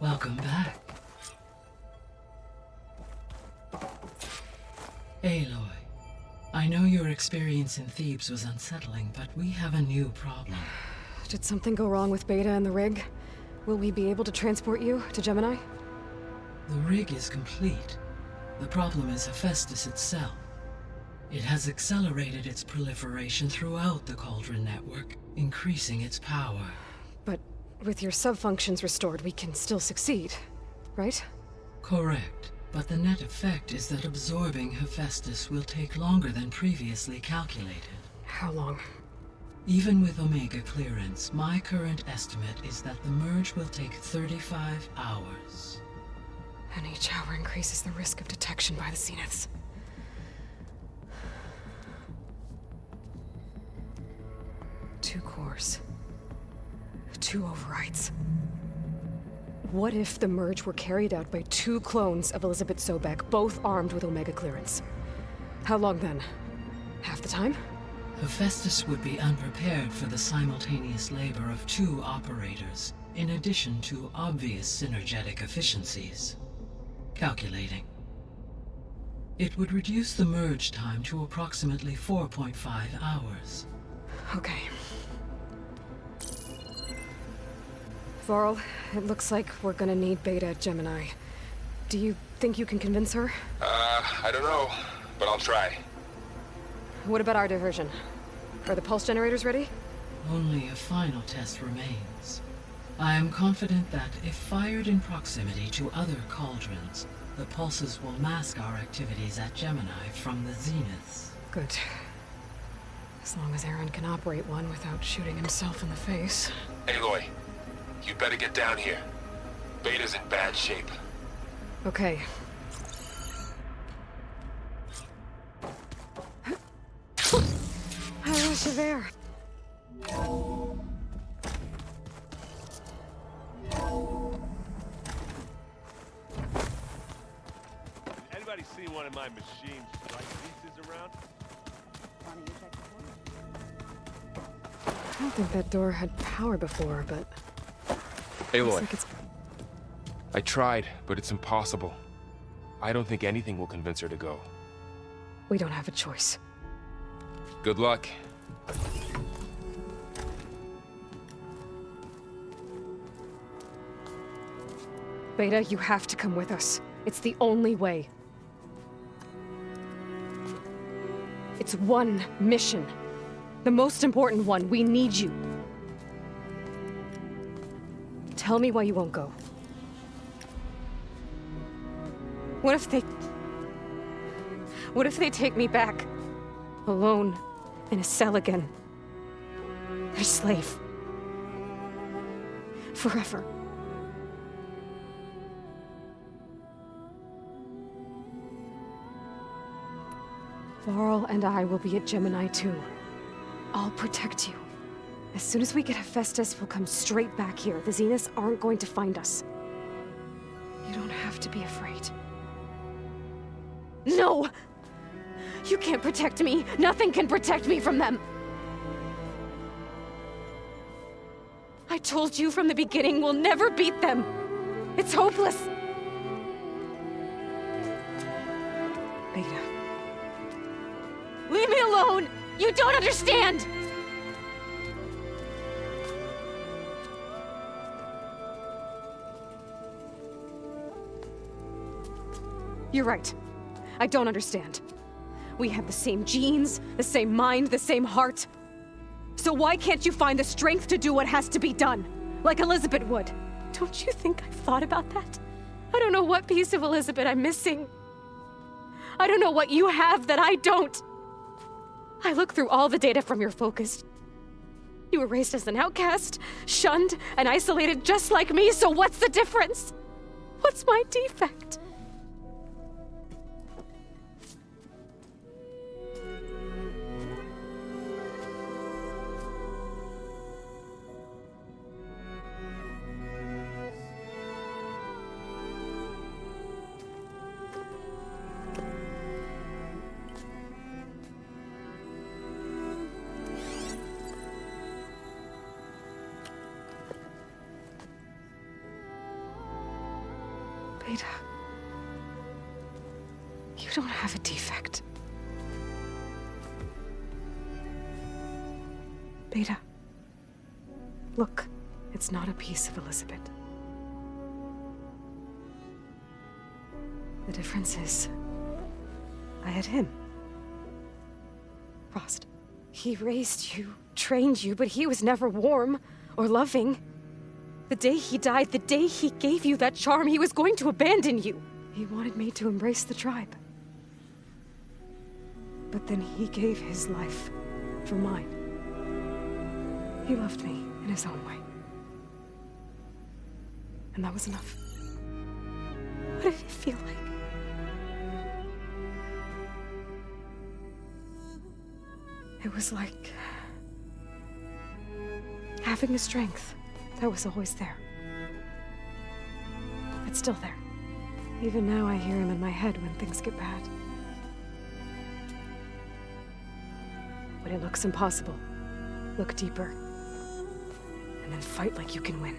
Welcome back. Aloy, I know your experience in Thebes was unsettling, but we have a new problem. Did something go wrong with Beta and the rig? Will we be able to transport you to Gemini? The rig is complete. The problem is Hephaestus itself. It has accelerated its proliferation throughout the Cauldron network, increasing its power. But with your sub-functions restored, we can still succeed, right? Correct, but the net effect is that absorbing Hephaestus will take longer than previously calculated. How long? Even with Omega clearance, my current estimate is that the merge will take 35 hours. And each hour increases the risk of detection by the Zeniths. Two cores. Two overrides. What if the merge were carried out by two clones of Elizabeth Sobek, both armed with Omega clearance? How long then? Half the time? Hephaestus would be unprepared for the simultaneous labor of two operators, in addition to obvious synergetic efficiencies. Calculating. It would reduce the merge time to approximately 4.5 hours. Okay. Varl, it looks like we're gonna need Beta at Gemini. Do you think you can convince her? I don't know, but I'll try. What about our diversion? Are the pulse generators ready? Only a final test remains. I am confident that if fired in proximity to other cauldrons, the pulses will mask our activities at Gemini from the Zeniths. Good. As long as Aaron can operate one without shooting himself in the face. Aloy, you better get down here. Beta's in bad shape. Okay. Hello, Javert. Anybody see one of my machines like pieces around? I don't think that door had power before, but... Aloy, like it's... I tried, but it's impossible. I don't think anything will convince her to go. We don't have a choice. Good luck. Beta, you have to come with us. It's the only way. It's one mission. The most important one. We need you. Tell me why you won't go. What if they take me back? Alone, in a cell again. Their slave. Forever. Varl and I will be at Gemini too. I'll protect you. As soon as we get Hephaestus, we'll come straight back here. The Zeniths aren't going to find us. You don't have to be afraid. No! You can't protect me. Nothing can protect me from them. I told you from the beginning, we'll never beat them. It's hopeless. Beta. Leave me alone! You don't understand! You're right. I don't understand. We have the same genes, the same mind, the same heart. So why can't you find the strength to do what has to be done? Like Elizabeth would. Don't you think I've thought about that? I don't know what piece of Elizabeth I'm missing. I don't know what you have that I don't. I look through all the data from your focus. You were raised as an outcast, shunned, and isolated just like me, so what's the difference? What's my defect? Beta. You don't have a defect. Beta. Look, it's not a piece of Elizabeth. The difference is, I had him. Frost. He raised you, trained you, but he was never warm or loving. The day he died, the day he gave you that charm, he was going to abandon you. He wanted me to embrace the tribe. But then he gave his life for mine. He loved me in his own way. And that was enough. What did it feel like? It was like having a strength that was always there. It's still there. Even now I hear him in my head when things get bad. When it looks impossible, look deeper. And then fight like you can win.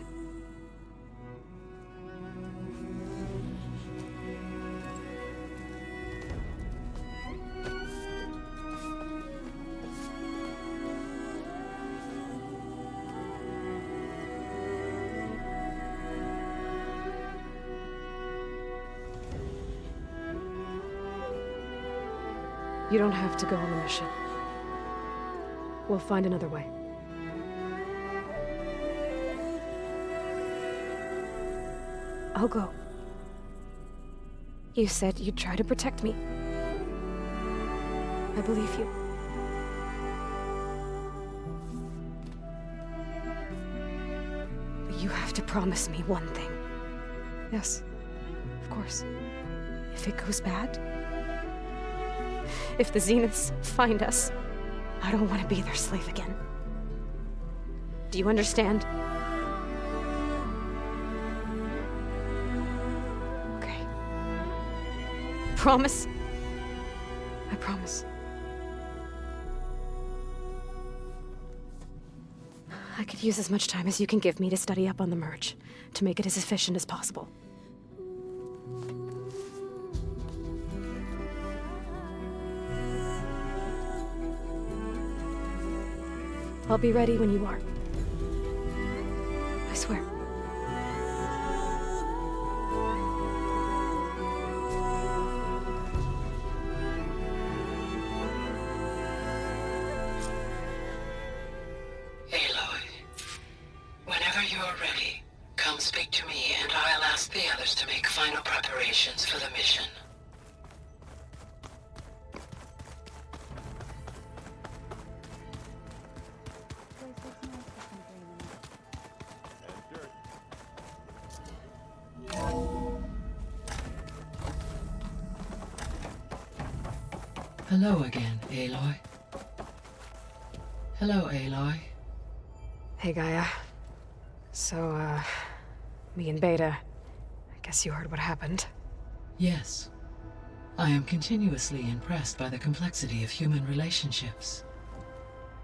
You don't have to go on the mission. We'll find another way. I'll go. You said you'd try to protect me. I believe you. But you have to promise me one thing. Yes, of course. If it goes bad, if the Zeniths find us, I don't want to be their slave again. Do you understand? Okay. Promise? I promise. I could use as much time as you can give me to study up on the merge, to make it as efficient as possible. I'll be ready when you are. I swear. Aloy, whenever you're ready, come speak to me and I'll ask the others to make final preparations for the mission. Hello again, Aloy. Hello, Aloy. Hey, Gaia. So, me and Beta, I guess you heard what happened. Yes. I am continuously impressed by the complexity of human relationships.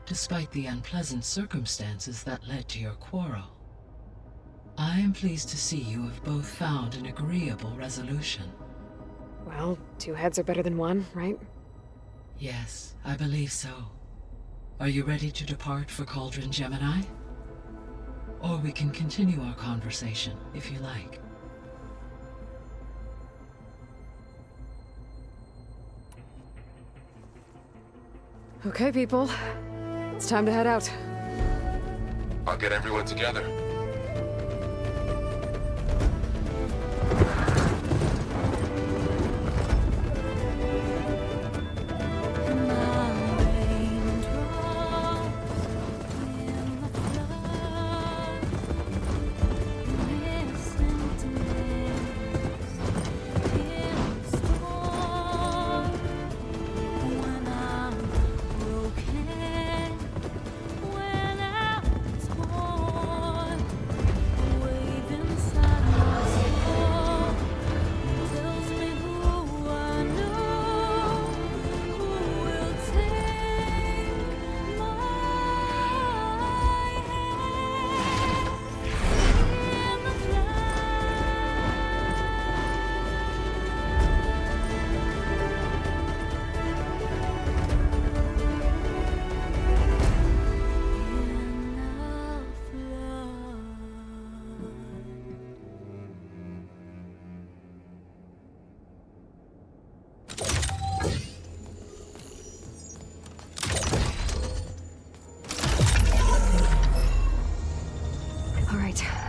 Despite the unpleasant circumstances that led to your quarrel, I am pleased to see you have both found an agreeable resolution. Well, two heads are better than one, right? Yes, I believe so. Are you ready to depart for Cauldron Gemini? Or we can continue our conversation, if you like. Okay, people. It's time to head out. I'll get everyone together.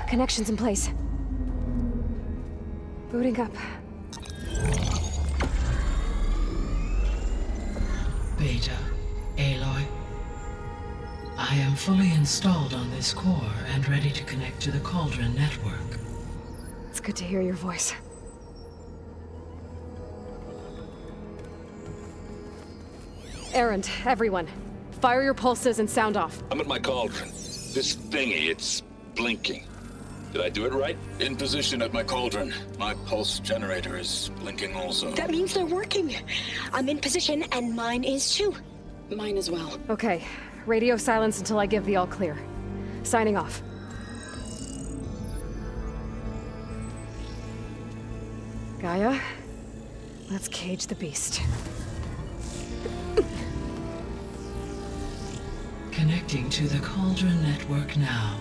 Connection's in place. Booting up. Beta, Aloy. I am fully installed on this core and ready to connect to the Cauldron network. It's good to hear your voice. Errand, everyone. Fire your pulses and sound off. I'm at my cauldron. This thingy, it's blinking. Did I do it right? In position at my cauldron. My pulse generator is blinking also. That means they're working. I'm in position, and mine is too. Mine as well. Okay. Radio silence until I give the all clear. Signing off. Gaia, let's cage the beast. Connecting to the Cauldron network now.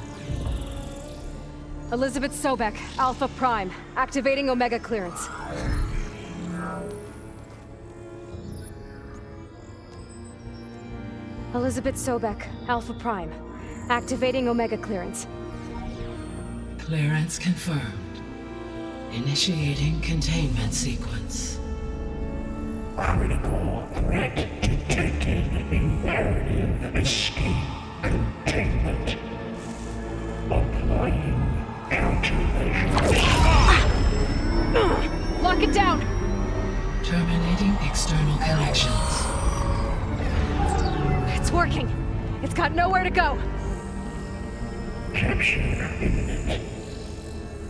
Elizabeth Sobek, Alpha Prime, activating Omega clearance. Elizabeth Sobek, Alpha Prime, activating Omega clearance. Clearance confirmed. Initiating containment sequence. Critical threat detected. Imperative escape containment. Applying countermeasures. Lock it down! Terminating external connections. It's working. It's got nowhere to go. Capture imminent.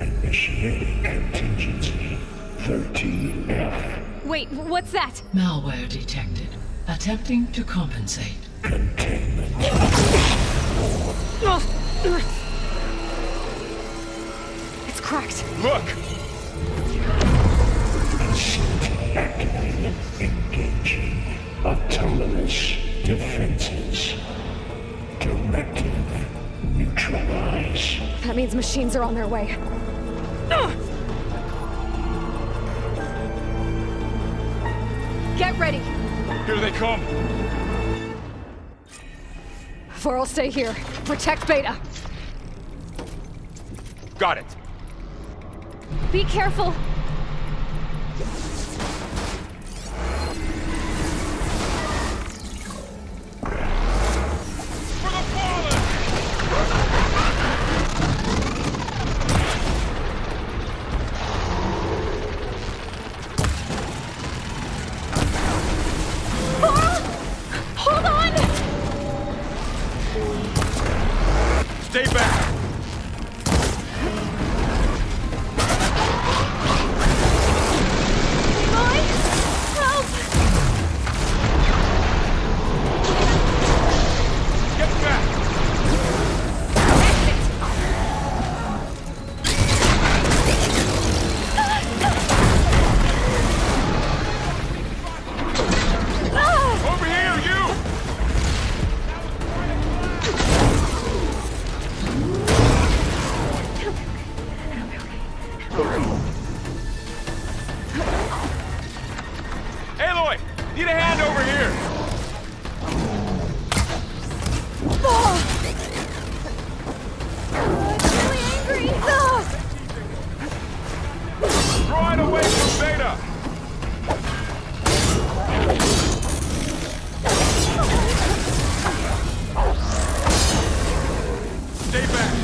Initiating contingency 13F. Wait, what's that? Malware detected. Attempting to compensate. Containment. It's cracked. Look! Activated. Engaging. Autonomous defenses. Directive. Neutralize. That means machines are on their way. Get ready. Here they come! Vor'll stay here. Protect Beta. Got it! Be careful. For the fallen! Hold on! Stay back! Aloy? Help! Get back! Over here, you! Aloy! Need a hand over here! Really angry! Right away from Beta! Stay back!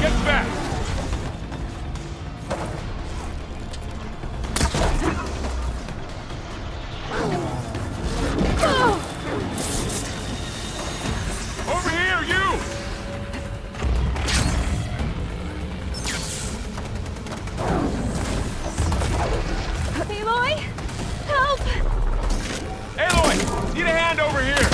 Get back! Over here, you! Aloy? Help! Aloy! Need a hand over here!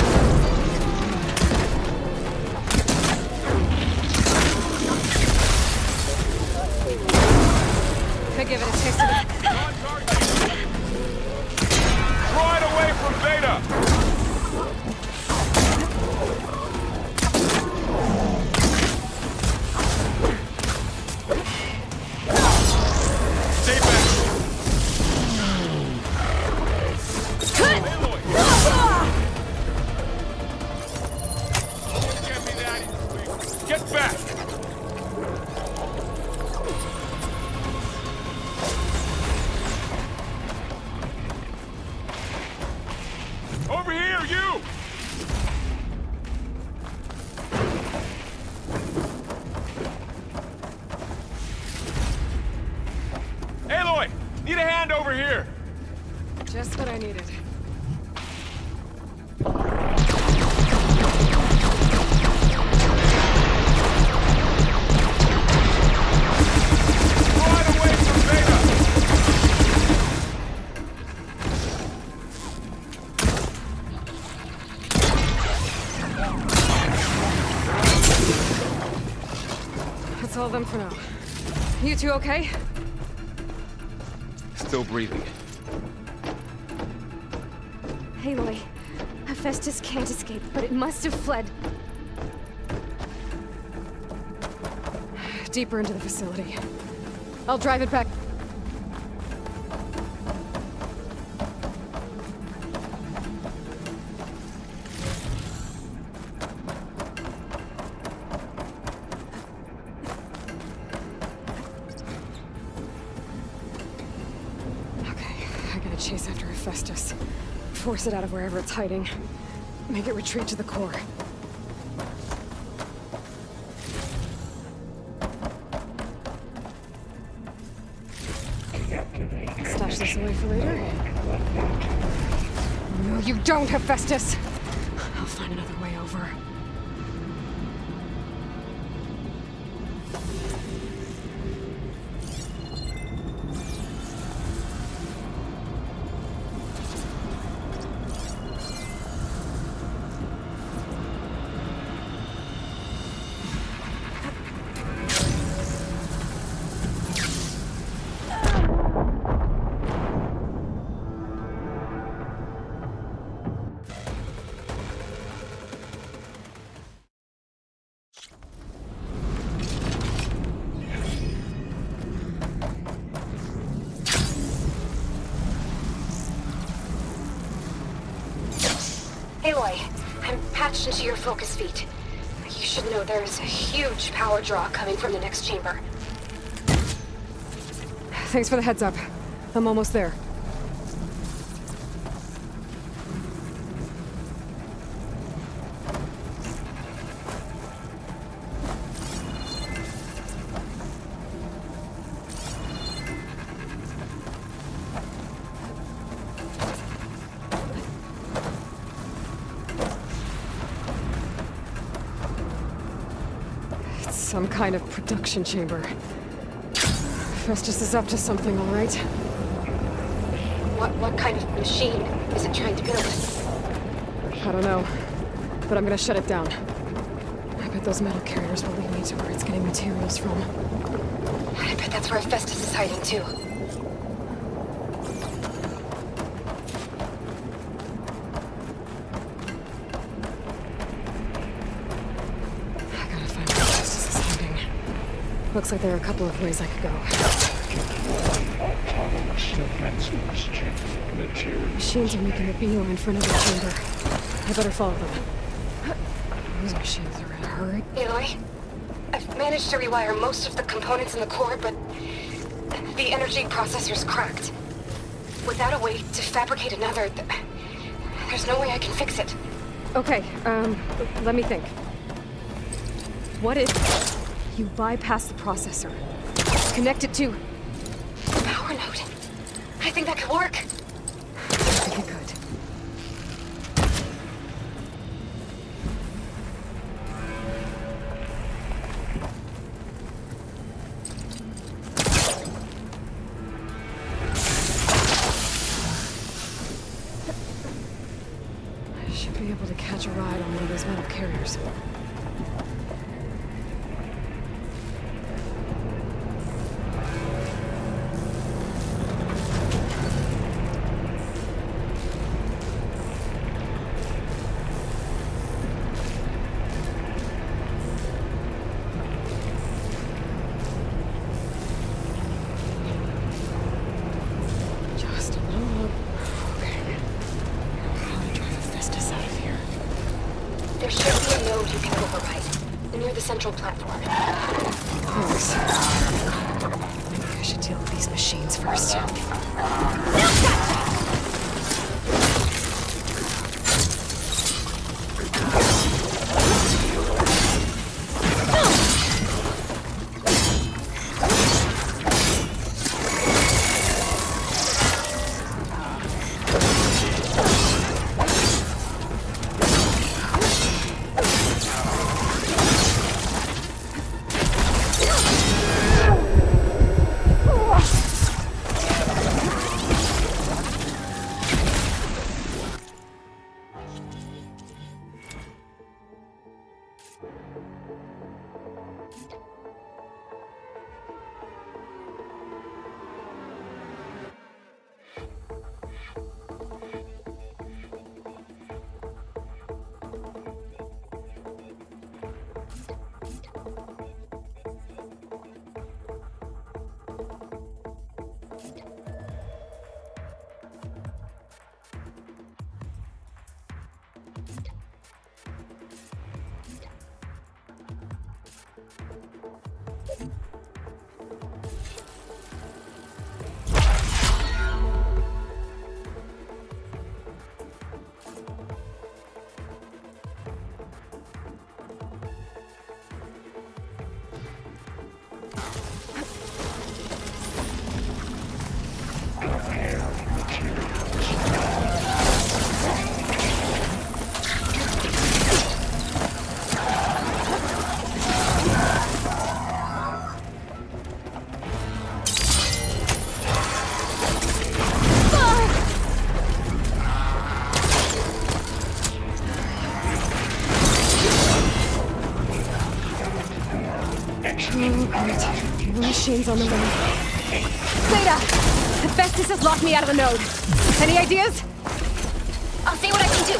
Could give it a taste of it. On target! Right away from Beta! here! Just what I needed. Run away from Beta! That's all of them for now. You two okay? Still breathing. Aloy, Hephaestus can't escape, but it must have fled. Deeper into the facility. I'll drive it back. I gotta chase after Hephaestus. Force it out of wherever it's hiding. Make it retreat to the core. Stash this away for later. No, you don't, Hephaestus! I'll find another way over. Aloy, I'm patched into your focus feed. You should know there is a huge power draw coming from the next chamber. Thanks for the heads up. I'm almost there. Some kind of production chamber. Hephaestus is up to something, all right? What kind of machine is it trying to build? I don't know, but I'm gonna shut it down. I bet those metal carriers will lead me to where it's getting materials from. I bet that's where Hephaestus is hiding too. Looks like there are a couple of ways I could go. Autonomous defenses check material. Machines are making a beeline for another chamber. I better follow them. Those machines are in a hurry. Aloy, I've managed to rewire most of the components in the core, but the energy processor's cracked. Without a way to fabricate another, there's no way I can fix it. Okay, let me think. What if you bypass the processor? Connect it to the power node. I think that could work. I think it could. I should be able to catch a ride on one of those metal carriers. Central platform. Thanks. Maybe I should deal with these machines first. machines on the way. Zeta! Hephaestus has locked me out of the node. Any ideas? I'll see what I can do.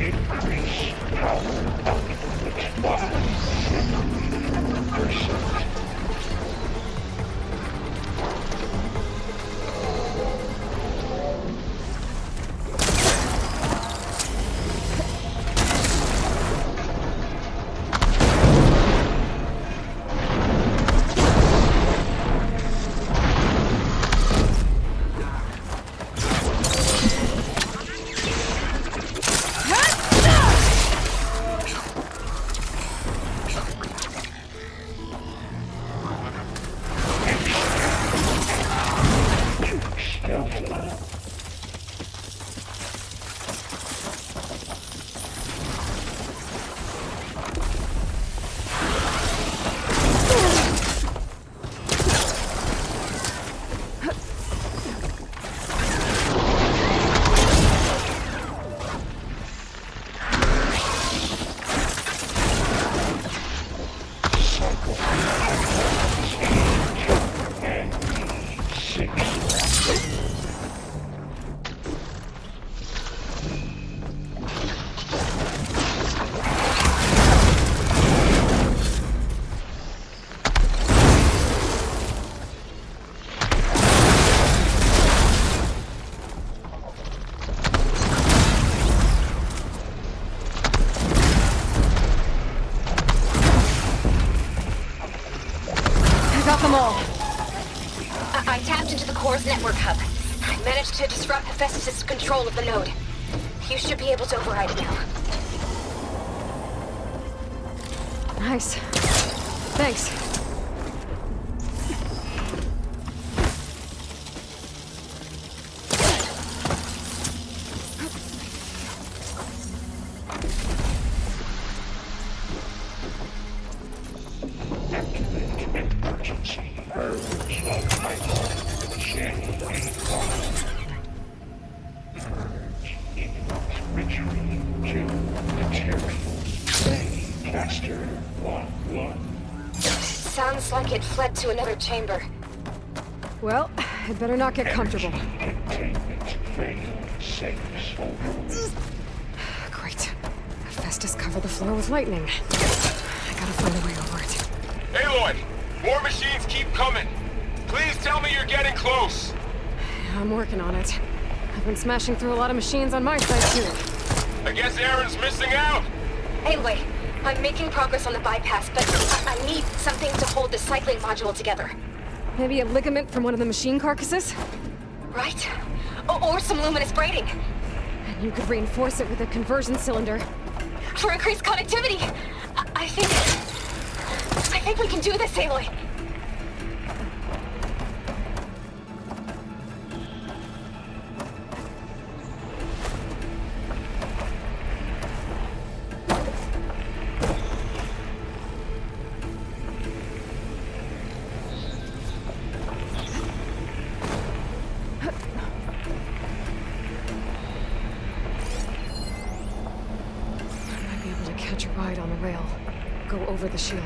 Increase power output by 7%. I tapped into the core's network hub. I managed to disrupt Hephaestus' control of the node. You should be able to override it now. Nice. Thanks. Sounds like it fled to another chamber. Well, it better not get comfortable. Great. Hephaestus covered the floor with lightning. I gotta find a way over it. Aloy! More machines keep coming! Please tell me you're getting close! I'm working on it. I've been smashing through a lot of machines on my side, too. I guess Aaron's missing out! Anyway, I'm making progress on the bypass, but I need something to hold the cycling module together. Maybe a ligament from one of the machine carcasses? Right? Or some luminous braiding. And you could reinforce it with a conversion cylinder. For increased connectivity! I think we can do this, Aloy. Catch a ride on the rail. Go over the shield.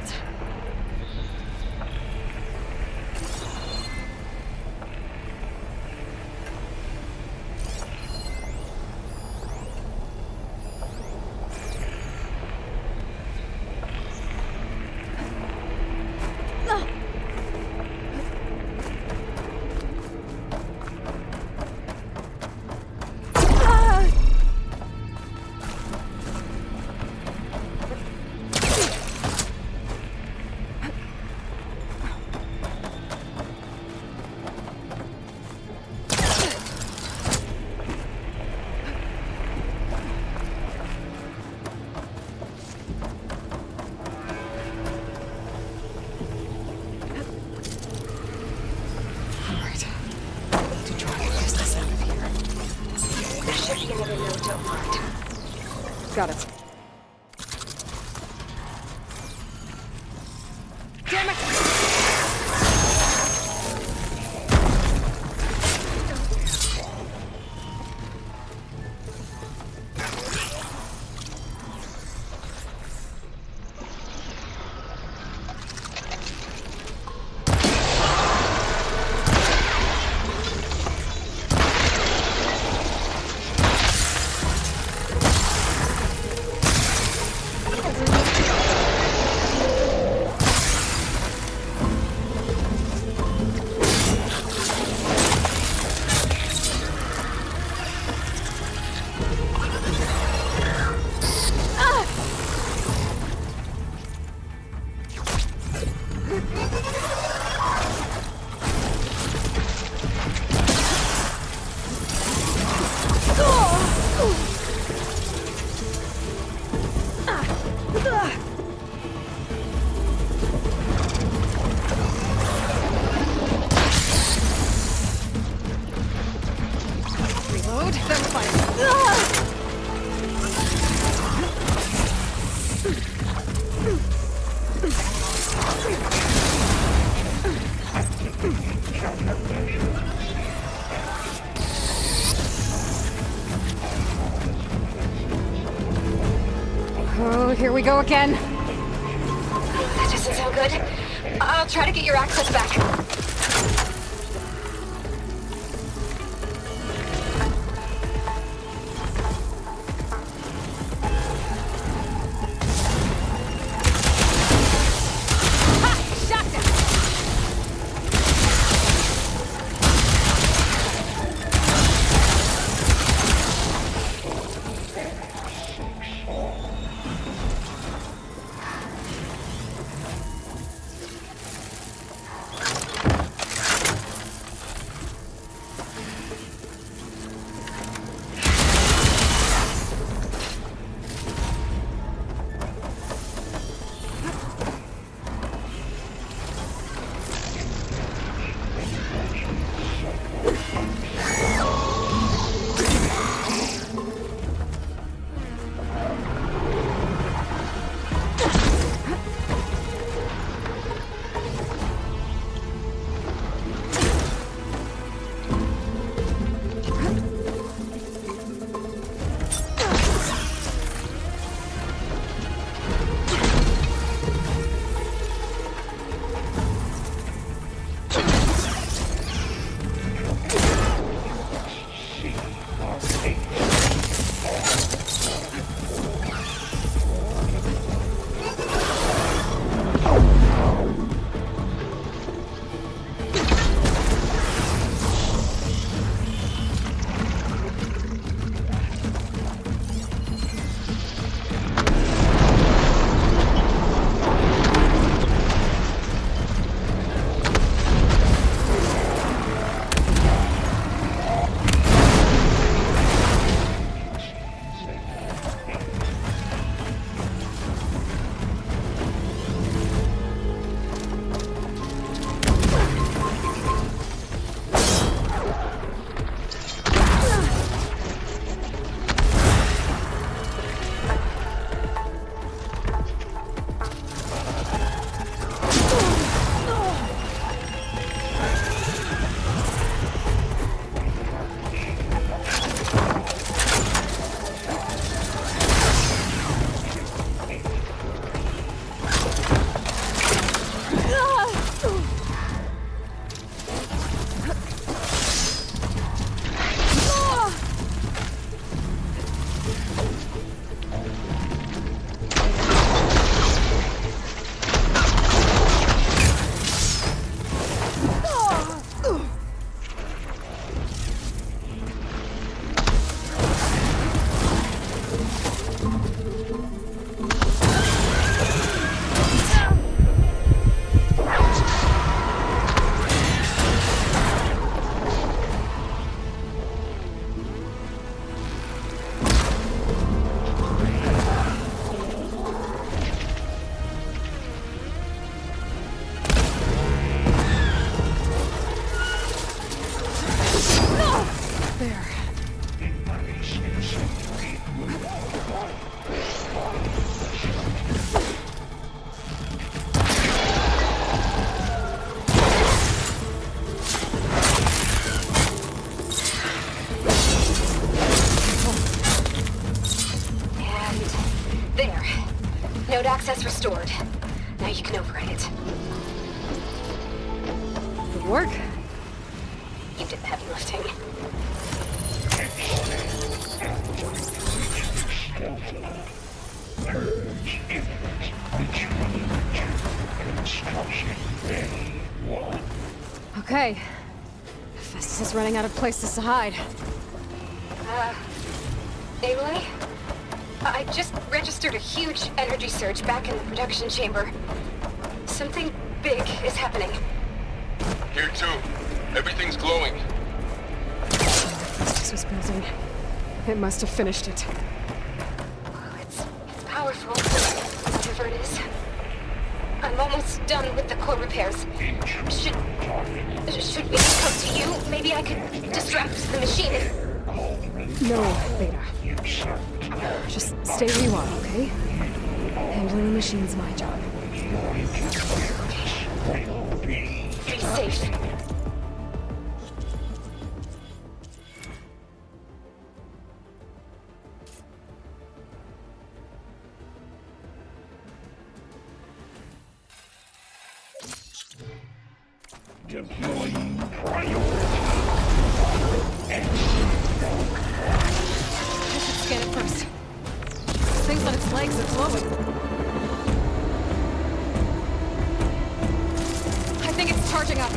Got it. Damn it! Reload, then fight. Oh, here we go again. That doesn't sound good. I'll try to get your access back. Work? You did the heavy lifting. Purge image. Retreat to construction bay 1. Okay. Festus is running out of places to hide. Aloy? I just registered a huge energy surge back in the production chamber. Something big is happening. Here too. Everything's glowing. Festus was building. It must have finished it. Oh, it's powerful, whatever it is. I'm almost done with the core repairs. Should we come to you? Maybe I could distract the machine. No, Beta. Just stay where you are, okay? Handling the machine's my job. Be safe. Deploying priority. I should scan it first. This thing's on its legs, it's glowing. I think it's charging up.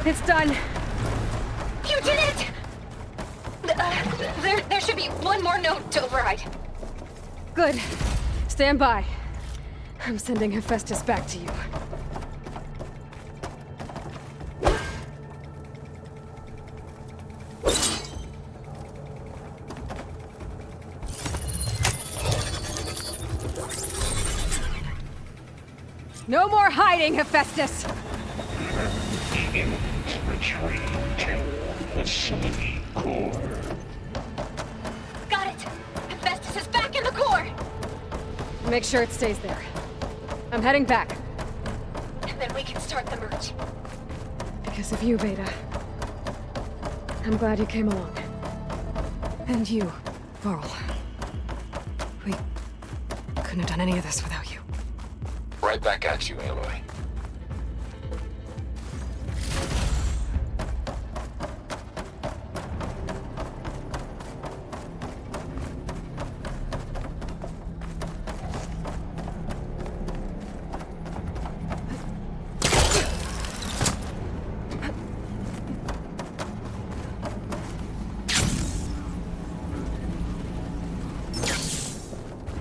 It's done. You did it! There should be one more note to override. Good. Stand by. I'm sending Hephaestus back to you. No more hiding, Hephaestus! Retreat to the Sony core. Got it! Hephaestus is back in the core! Make sure it stays there. I'm heading back. And then we can start the merge. Because of you, Beta. I'm glad you came along. And you, Varl. We couldn't have done any of this without you. Right back at you, Aloy.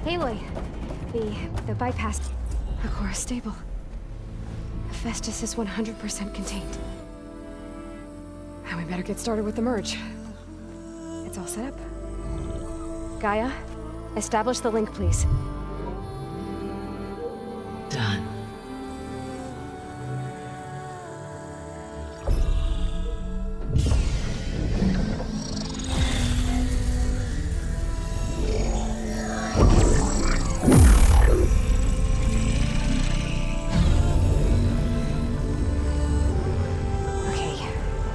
Aloy, the bypass. The core is stable. Hephaestus is 100% contained. Now we better get started with the merge. It's all set up. Gaia, establish the link, please. Done.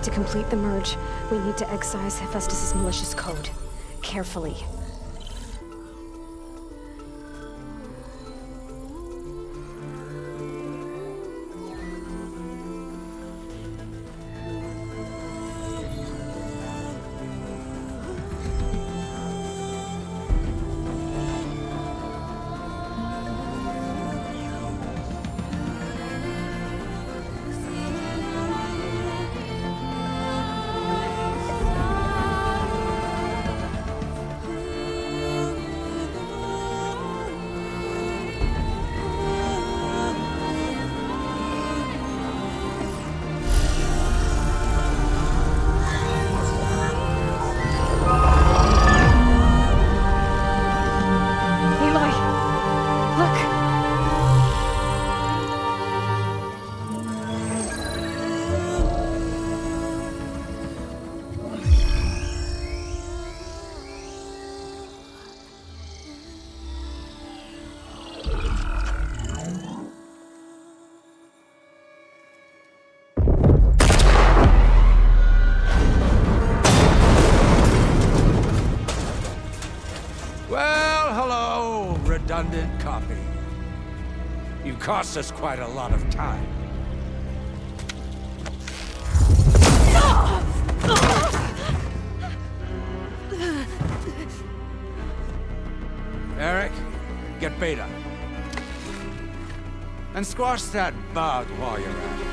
To complete the merge, we need to excise Hephaestus' malicious code. Carefully. Redundant copy. You cost us quite a lot of time. Eric, get Beta. And squash that bug while you're at it.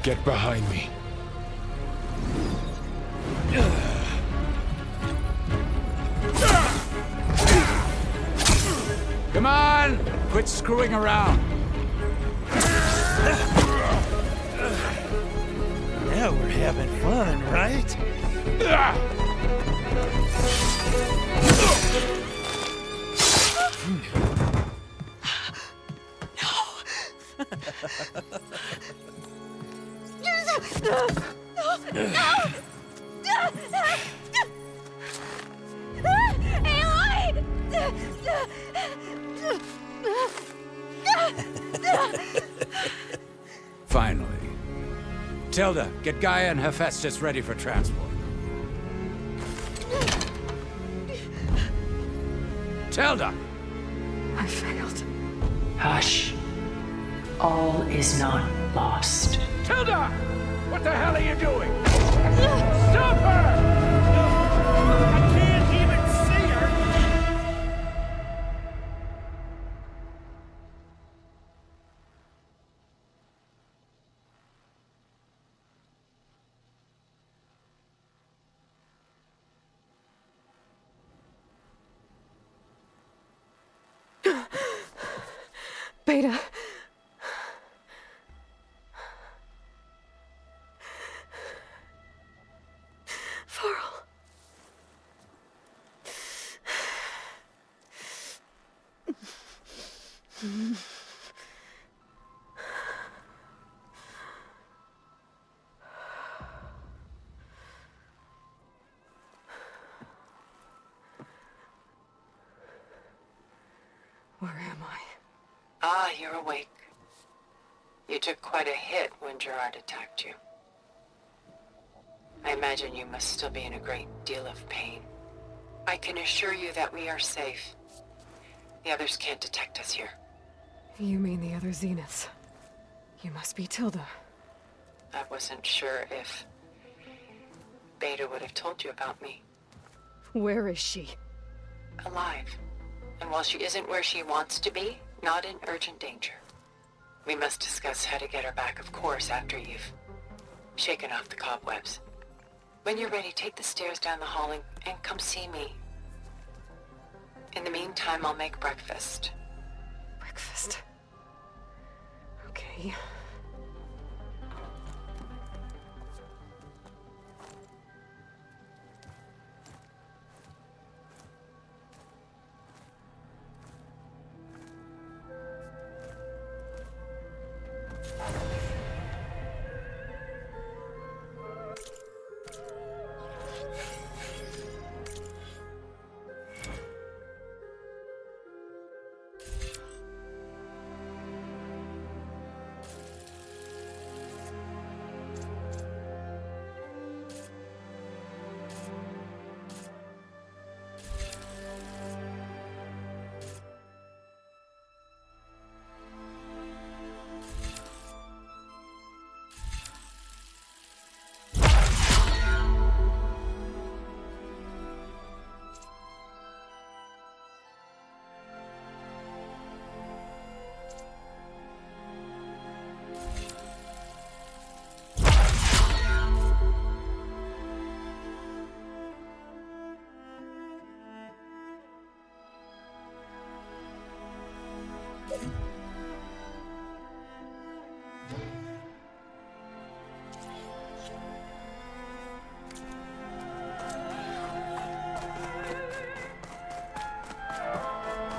Get behind me. Come on! Quit screwing around. Now we're having fun, right? Finally. Tilda, get Gaia and Hephaestus ready for transport. Tilda! I failed. Hush. All is not lost. Tilda! What the hell are you doing? Stop her! I can't even see her! Beta. Varl. Where am I? Ah, you're awake. You took quite a hit when Gerard attacked you. I imagine you must still be in a great deal of pain. I can assure you that we are safe. The others can't detect us here. You mean the other Zeniths? You must be Tilda. I wasn't sure if Beta would have told you about me. Where is she? Alive. And while she isn't where she wants to be, not in urgent danger. We must discuss how to get her back, of course, after you've shaken off the cobwebs. When you're ready, take the stairs down the hall and come see me. In the meantime, I'll make breakfast. Breakfast. Okay.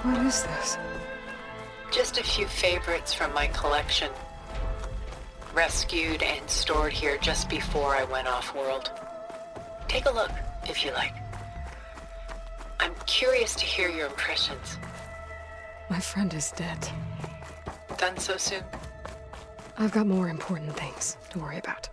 What is this? Just a few favorites from my collection. Rescued and stored here just before I went off-world. Take a look, if you like. I'm curious to hear your impressions. My friend is dead. Done so soon? I've got more important things to worry about.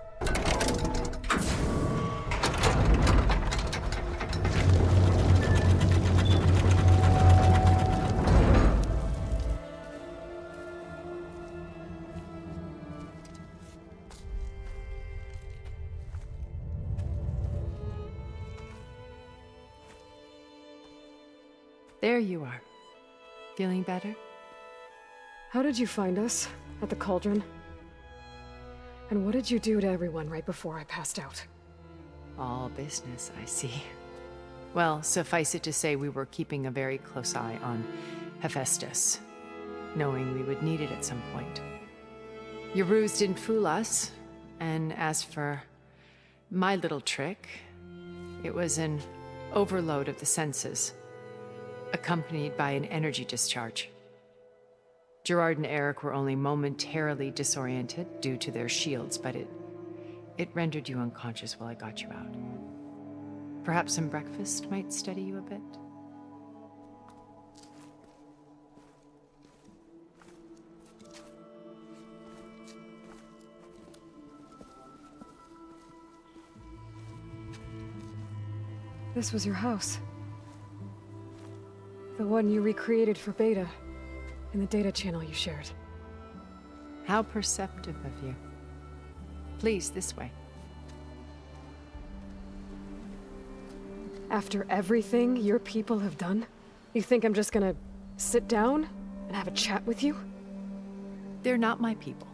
There you are. Feeling better? How did you find us? At the cauldron? And what did you do to everyone right before I passed out? All business, I see. Well, suffice it to say we were keeping a very close eye on Hephaestus, knowing we would need it at some point. Your ruse didn't fool us, and as for my little trick, it was an overload of the senses, accompanied by an energy discharge. Gerard and Eric were only momentarily disoriented due to their shields, but it rendered you unconscious while I got you out. Perhaps some breakfast might steady you a bit? This was your house. The one you recreated for Beta, in the data channel you shared. How perceptive of you. Please, this way. After everything your people have done, you think I'm just gonna sit down and have a chat with you? They're not my people.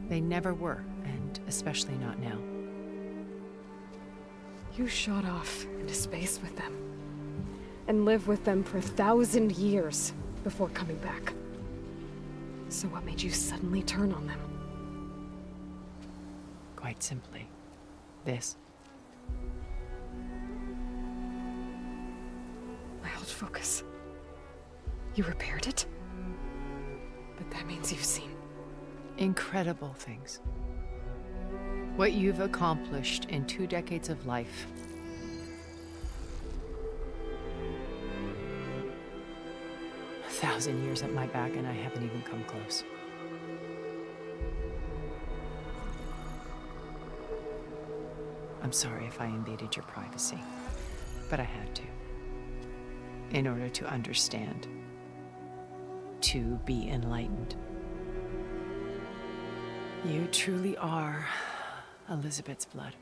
They never were, and especially not now. You shot off into space with them, and lived with them for 1,000 years before coming back. So what made you suddenly turn on them? Quite simply, this. My old focus. You repaired it? But that means you've seen... incredible things. What you've accomplished in 2 decades of life. A 1,000 years at my back and I haven't even come close. I'm sorry if I invaded your privacy, but I had to. In order to understand. To be enlightened. You truly are Elizabeth's blood.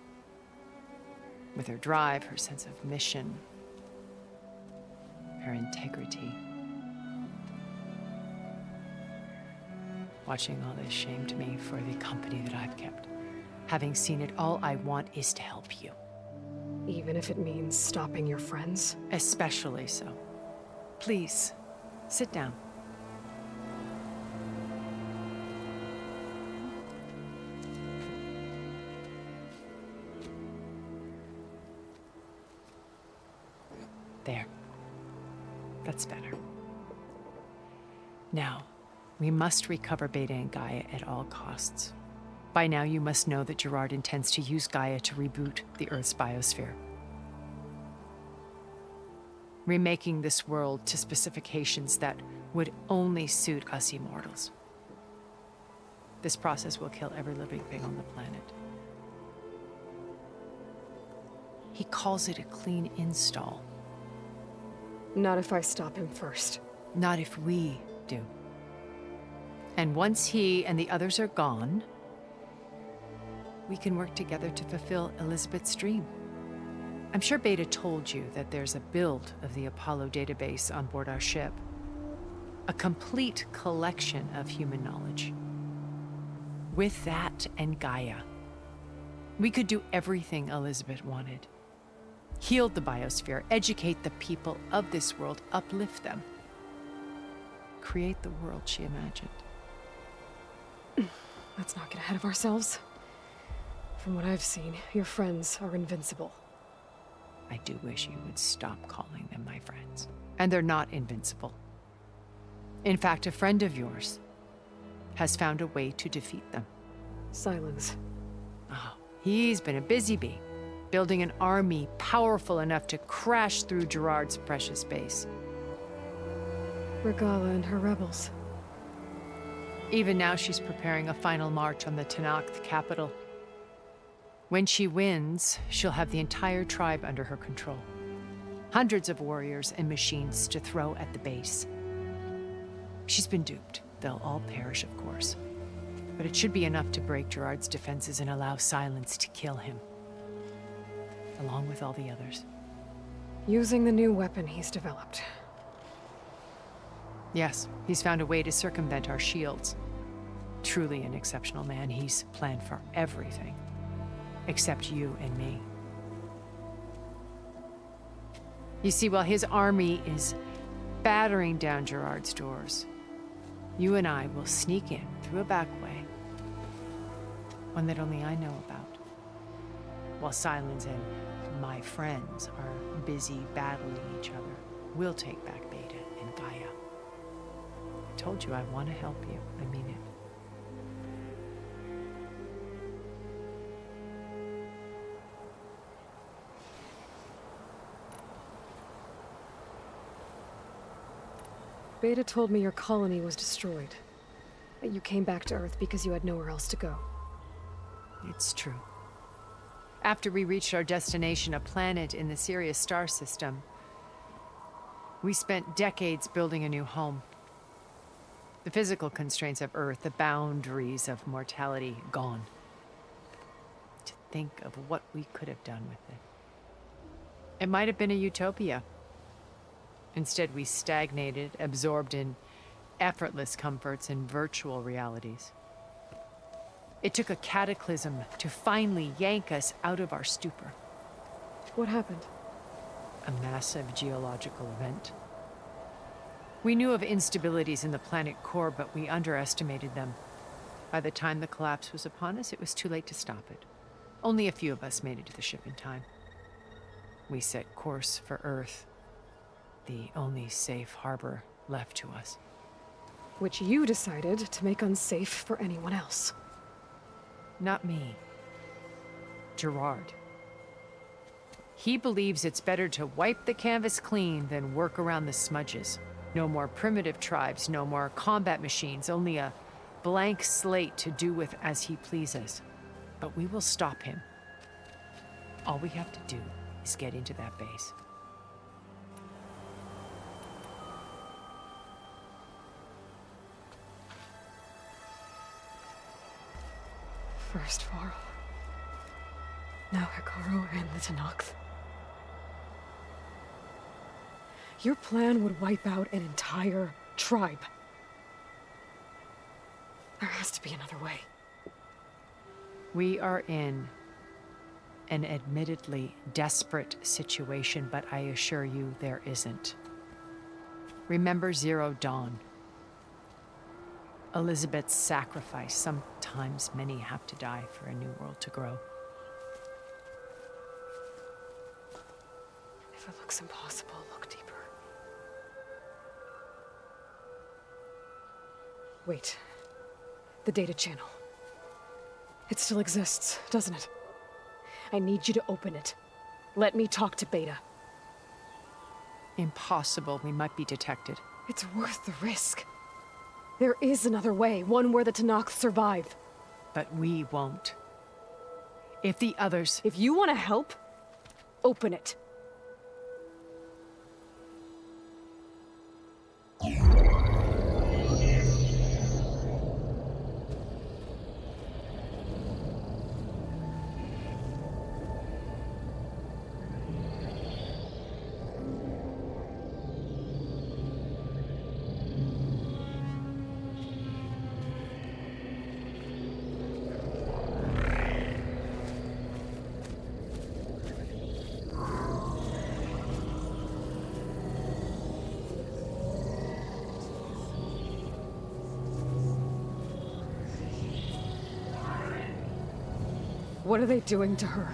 With her drive, her sense of mission, her integrity. Watching all this shamed me for the company that I've kept. Having seen it, all I want is to help you. Even if it means stopping your friends? Especially so. Please, sit down. There. That's better. Now, we must recover Beta and Gaia at all costs. By now, you must know that Gerard intends to use Gaia to reboot the Earth's biosphere. Remaking this world to specifications that would only suit us immortals. This process will kill every living thing on the planet. He calls it a clean install. Not if I stop him first. Not if we do. And once he and the others are gone, we can work together to fulfill Elizabeth's dream. I'm sure Beta told you that there's a build of the Apollo database on board our ship. A complete collection of human knowledge. With that and Gaia, we could do everything Elizabeth wanted. Heal the biosphere, educate the people of this world, uplift them. Create the world she imagined. Let's not get ahead of ourselves. From what I've seen, your friends are invincible. I do wish you would stop calling them my friends. And they're not invincible. In fact, a friend of yours has found a way to defeat them. Silence. Oh, he's been a busy bee, building an army powerful enough to crash through Gerard's precious base. Regala and her rebels. Even now, she's preparing a final march on the Tenakth capital. When she wins, she'll have the entire tribe under her control. Hundreds of warriors and machines to throw at the base. She's been duped. They'll all perish, of course. But it should be enough to break Gerard's defenses and allow Silence to kill him. Along with all the others. Using the new weapon he's developed. Yes, he's found a way to circumvent our shields. Truly an exceptional man. He's planned for everything. Except you and me. You see, while his army is battering down Gerard's doors, you and I will sneak in through a back way. One that only I know about. While Silence and my friends are busy battling each other, we'll take back Beta and Gaia. I told you I want to help you. I mean it. Beta told me your colony was destroyed. That you came back to Earth because you had nowhere else to go. It's true. After we reached our destination, a planet in the Sirius star system, we spent decades building a new home. The physical constraints of Earth, the boundaries of mortality, gone. To think of what we could have done with it. It might have been a utopia. Instead, we stagnated, absorbed in effortless comforts and virtual realities. It took a cataclysm to finally yank us out of our stupor. What happened? A massive geological event. We knew of instabilities in the planet core, but we underestimated them. By the time the collapse was upon us, it was too late to stop it. Only a few of us made it to the ship in time. We set course for Earth, the only safe harbor left to us. Which you decided to make unsafe for anyone else. Not me. Gerard. He believes it's better to wipe the canvas clean than work around the smudges. No more primitive tribes, no more combat machines, only a blank slate to do with as he pleases. But we will stop him. All we have to do is get into that base. First Varl. Now Hikaru and the Tenakth. Your plan would wipe out an entire tribe. There has to be another way. We are in an admittedly desperate situation, but I assure you there isn't. Remember Zero Dawn. Elizabeth's sacrifice. Sometimes many have to die for a new world to grow. If it looks impossible, look deeper. Wait. The data channel. It still exists, doesn't it? I need you to open it. Let me talk to Beta. Impossible. We might be detected. It's worth the risk. There is another way, one where the Tenakth survive. But we won't. If the others... If you want to help, open it. What are they doing to her?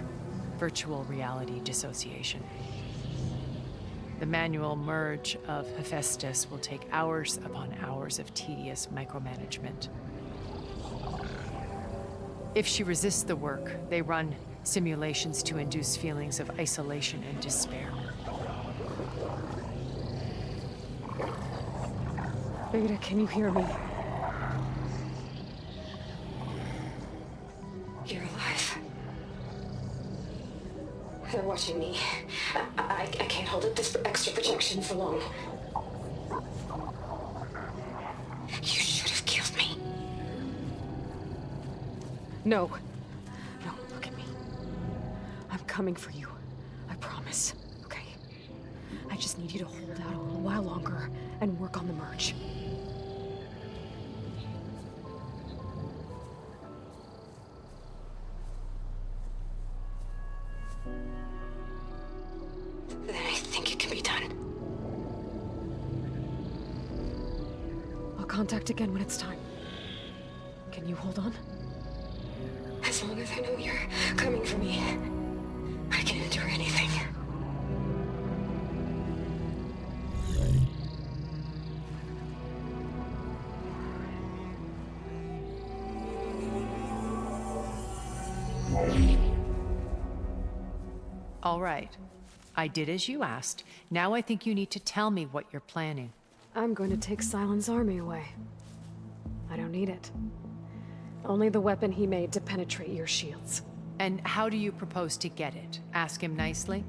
Virtual reality dissociation. The manual merge of Hephaestus will take hours upon hours of tedious micromanagement. If she resists the work, they run simulations to induce feelings of isolation and despair. Beta, can you hear me? You're alive. They're watching me. I can't hold up this extra protection for long. You should have killed me. No. No, look at me. I'm coming for you. I promise. Okay? I just need you to hold out a little while longer and work on the merge. Then I think it can be done. I'll contact again when it's time. Can you hold on? As long as I know you're coming for me, I can endure anything. All right. I did as you asked. Now I think you need to tell me what you're planning. I'm going to take Silent's army away. I don't need it. Only the weapon he made to penetrate your shields. And how do you propose to get it? Ask him nicely?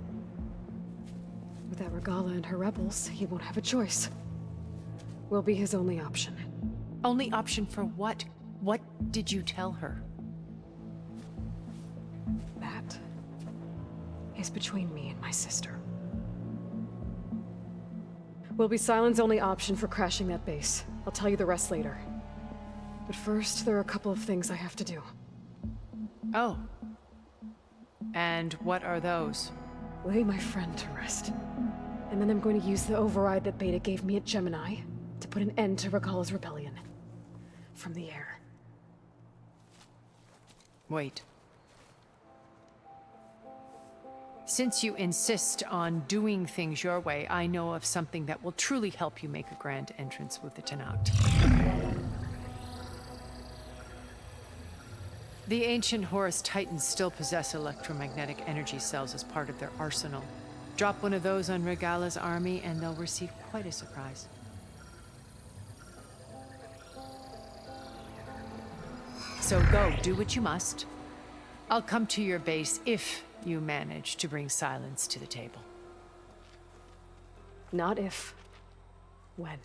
Without Regala and her rebels, he won't have a choice. We'll be his only option. Only option for what? What did you tell her? That is between me and my sister. Will be Silent's only option for crashing that base. I'll tell you the rest later. But first, there are a couple of things I have to do. Oh. And what are those? Lay my friend to rest. And then I'm going to use the override that Beta gave me at Gemini to put an end to Regalla's rebellion. From the air. Wait. Since you insist on doing things your way, I know of something that will truly help you make a grand entrance with the Tenakth. The ancient Horus Titans still possess electromagnetic energy cells as part of their arsenal. Drop one of those on Regalla's army and they'll receive quite a surprise. So go, do what you must. I'll come to your base if you manage to bring silence to the table. Not if. When.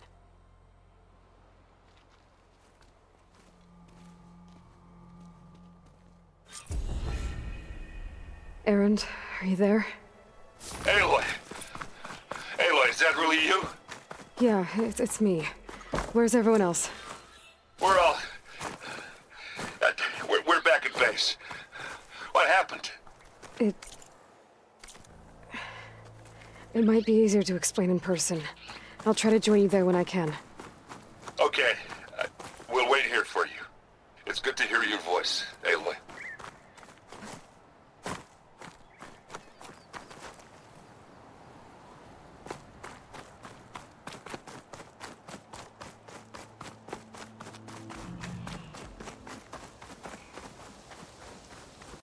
Erend, are you there? Aloy! Aloy, is that really you? Yeah, it's me. Where's everyone else? We're all... we're back at base. What happened? It might be easier to explain in person. I'll try to join you there when I can. Okay. We'll wait here for you. It's good to hear your voice, Aloy.